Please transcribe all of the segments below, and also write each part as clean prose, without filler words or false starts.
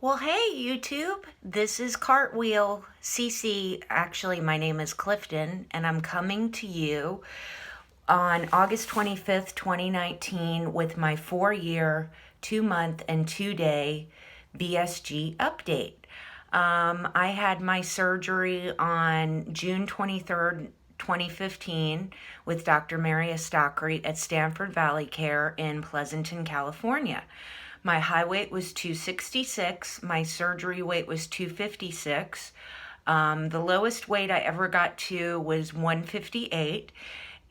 Well, hey, YouTube. This is Cartwheel CC. Actually, my name is Clifton, and I'm coming to you on August 25th, 2019, with my 4-year, 2-month, and 2-day VSG update. I had my surgery on June 23rd, 2015, with Dr. Mary Stockery at Stanford Valley Care in Pleasanton, California. My high weight was 266. My surgery weight was 256. The lowest weight I ever got to was 158.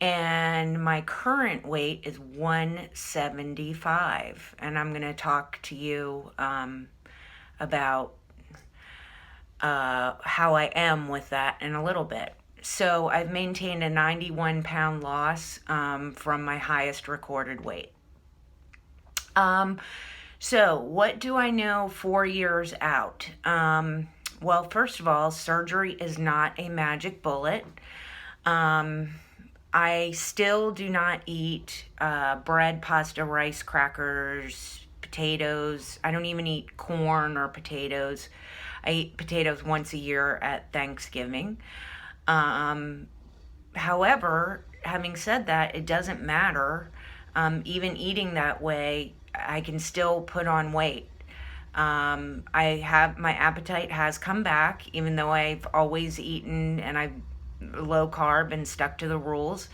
And my current weight is 175. And I'm going to talk to you about how I am with that in a little bit. So I've maintained a 91-pound loss from my highest recorded weight. So what do I know 4 years out? Well, first of all, surgery is not a magic bullet. I still do not eat bread, pasta, rice, crackers, potatoes. I don't even eat corn or potatoes. I eat potatoes once a year at Thanksgiving. However, having said that, it doesn't matter. Even eating that way, I can still put on weight. My appetite has come back, even though I've always eaten and I've low carb and stuck to the rules.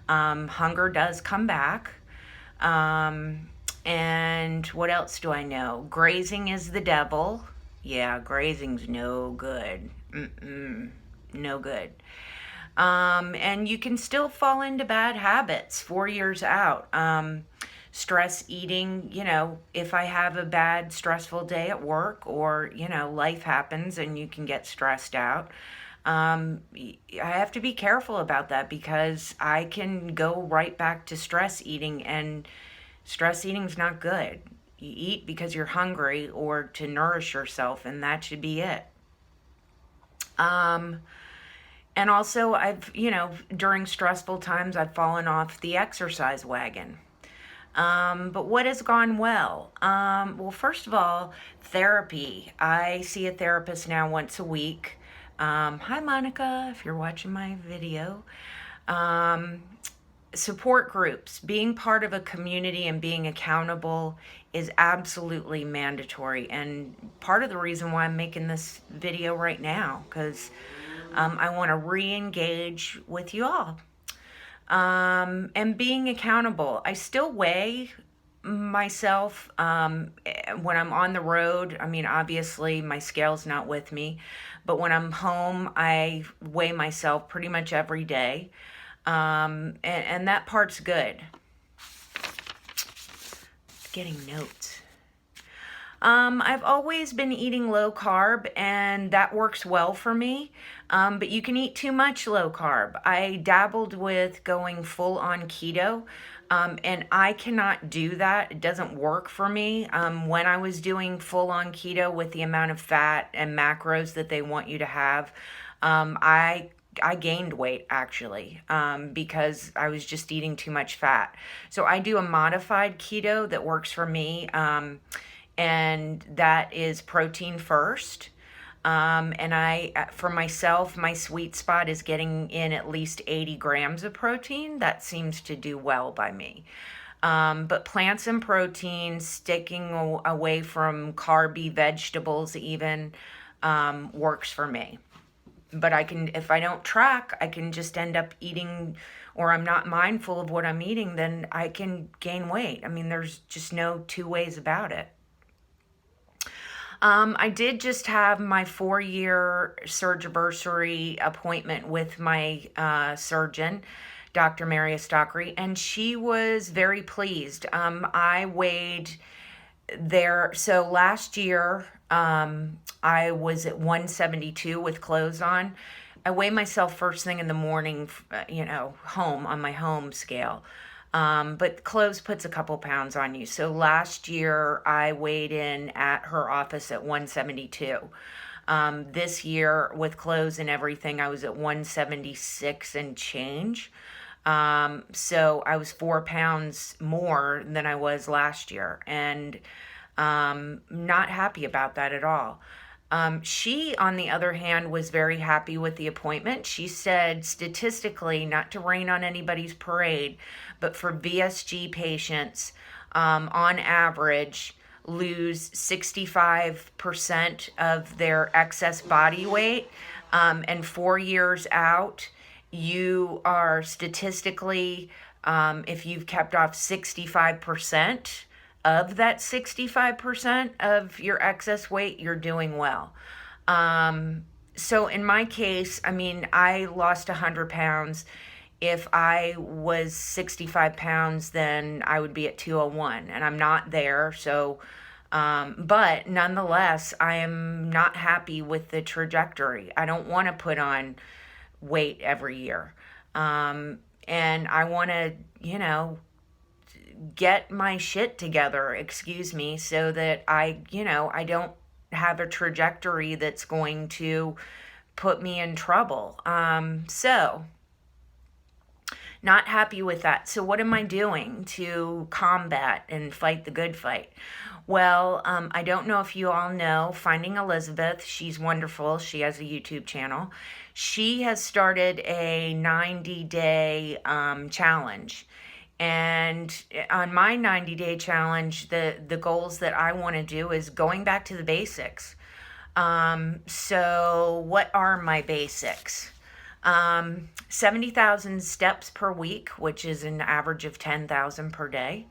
Hunger does come back. And what else do I know? Grazing is the devil. Yeah, grazing's no good. No good. And you can still fall into bad habits 4 years out. Stress eating, if I have a bad, stressful day at work, or, life happens and you can get stressed out. I have to be careful about that, because I can go right back to stress eating, and stress eating's not good. You eat because you're hungry or to nourish yourself, and that should be it. And also, during stressful times, I've fallen off the exercise wagon. But what has gone well? Well, first of all, therapy. I see a therapist now once a week. Hi, Monica, if you're watching my video. Support groups. Being part of a community and being accountable is absolutely mandatory. And part of the reason why I'm making this video right now, because I want to re-engage with you all. And being accountable. I still weigh myself when I'm on the road. I mean, obviously my scale's not with me, but when I'm home, I weigh myself pretty much every day. And that part's good. Getting notes. I've always been eating low carb, and that works well for me. But you can eat too much low carb. I dabbled with going full on keto, and I cannot do that. It doesn't work for me. When I was doing full on keto with the amount of fat and macros that they want you to have, I gained weight, actually, because I was just eating too much fat. So I do a modified keto that works for me, and that is protein first. And for myself, my sweet spot is getting in at least 80 grams of protein. That seems to do well by me. But plants and protein, sticking away from carby vegetables even, works for me. But if I don't track, I can just end up eating, or I'm not mindful of what I'm eating, then I can gain weight. I mean, there's just no two ways about it. I did just have my 4-year surgiversary appointment with my surgeon, Dr. Mary Stockery, and she was very pleased. I weighed there. So last year, I was at 172 with clothes on. I weigh myself first thing in the morning, home on my home scale. But clothes puts a couple pounds on you. So last year I weighed in at her office at 172. This year with clothes and everything, I was at 176 and change. So I was 4 pounds more than I was last year. And Not happy about that at all. She, on the other hand, was very happy with the appointment. She said, statistically, not to rain on anybody's parade, but for VSG patients, on average, lose 65% of their excess body weight. And 4 years out, you are statistically, if you've kept off 65%, of that 65% of your excess weight, you're doing well. So in my case, I mean, I lost 100 pounds. If I was 65 pounds, then I would be at 201, and I'm not there. So, but nonetheless, I am not happy with the trajectory. I don't want to put on weight every year. And I want to, get my shit together, excuse me, so that I don't have a trajectory that's going to put me in trouble. So not happy with that. So what am I doing to combat and fight the good fight? Well, I don't know if you all know Finding Elizabeth. She's wonderful. She has a YouTube channel. She has started a 90-day challenge. And on my 90-day challenge, the goals that I want to do is going back to the basics. So what are my basics? 70,000 steps per week, which is an average of 10,000 per day.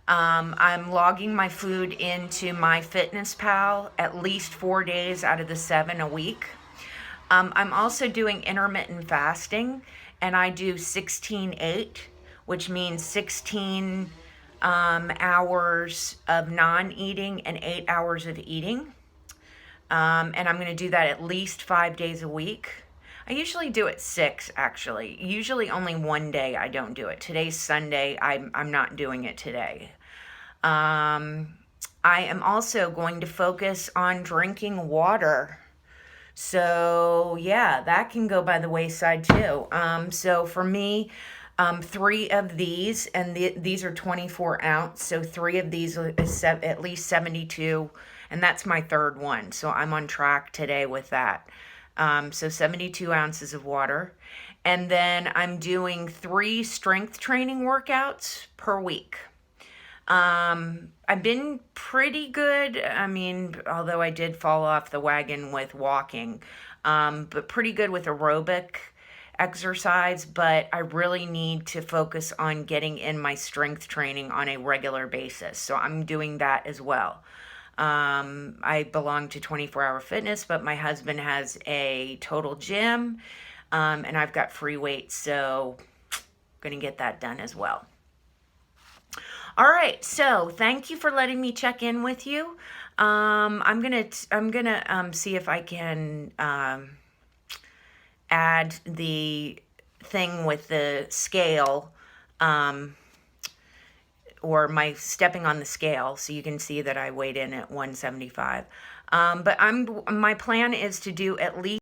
I'm logging my food into MyFitnessPal at least 4 days out of the 7 a week. I'm also doing intermittent fasting, and I do 16-8. Which means 16 hours of non-eating and 8 hours of eating. And I'm going to do that at least 5 days a week. I usually do it 6, actually. Usually only one day I don't do it. Today's Sunday. I'm not doing it today. I am also going to focus on drinking water. So, yeah, that can go by the wayside too. So for me, 3 of these, and these are 24 ounce, so 3 of these is at least 72, and that's my 3rd one, so I'm on track today with that. So 72 ounces of water, and then I'm doing 3 strength training workouts per week. I've been pretty good, I mean, although I did fall off the wagon with walking, but pretty good with aerobic exercise, but I really need to focus on getting in my strength training on a regular basis. So I'm doing that as well. I belong to 24 Hour Fitness, but my husband has a total gym, and I've got free weights, so I'm going to get that done as well. All right, so thank you for letting me check in with you. I'm gonna see if I can add the thing with the scale, or my stepping on the scale, so you can see that I weighed in at 175. But my plan is to do at least